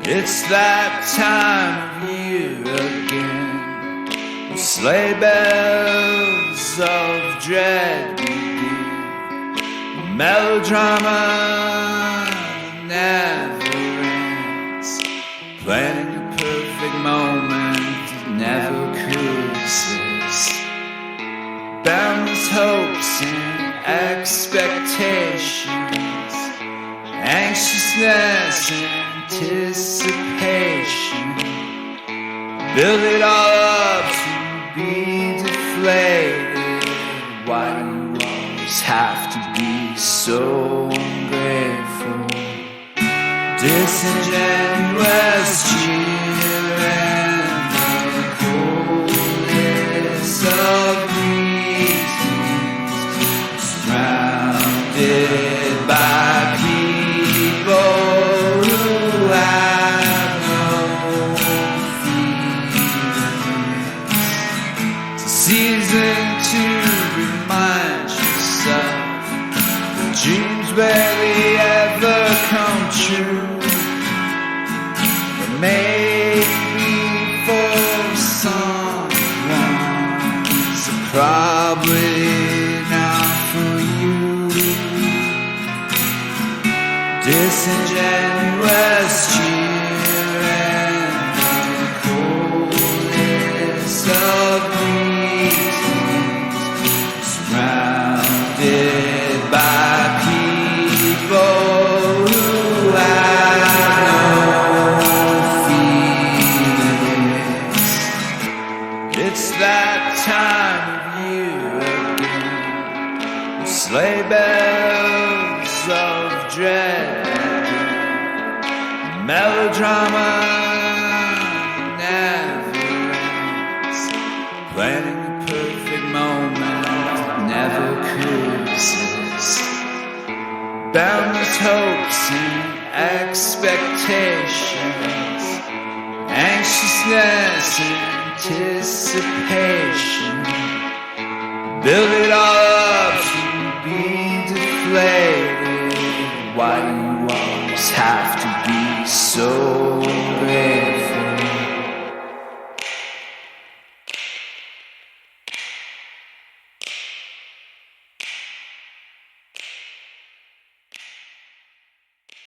It's that time of year again. The sleigh bells of dread begin. The melodrama never ends. Planning a perfect moment that never could exist. Boundless hopes and expectations, anxiousness and anticipation. Build it all up to be deflated. Why do you always have to be so ungrateful? Disingenuous cheer and the coldness of greetings, surrounded by people who have no feelings. It's a season to remind yourself that dreams rarely ever come true. But maybe for someone, so probably not for you. Disingenuous cheer and the coldness of greetings, surrounded by people who have no feelings. It's that time of year again. The sleigh bells of dread, melodrama never ends. Planning the perfect moment that never could exist. Boundless hopes and expectations, anxiousness and anticipation. Build it all up to be deflated. Why do you always have to be so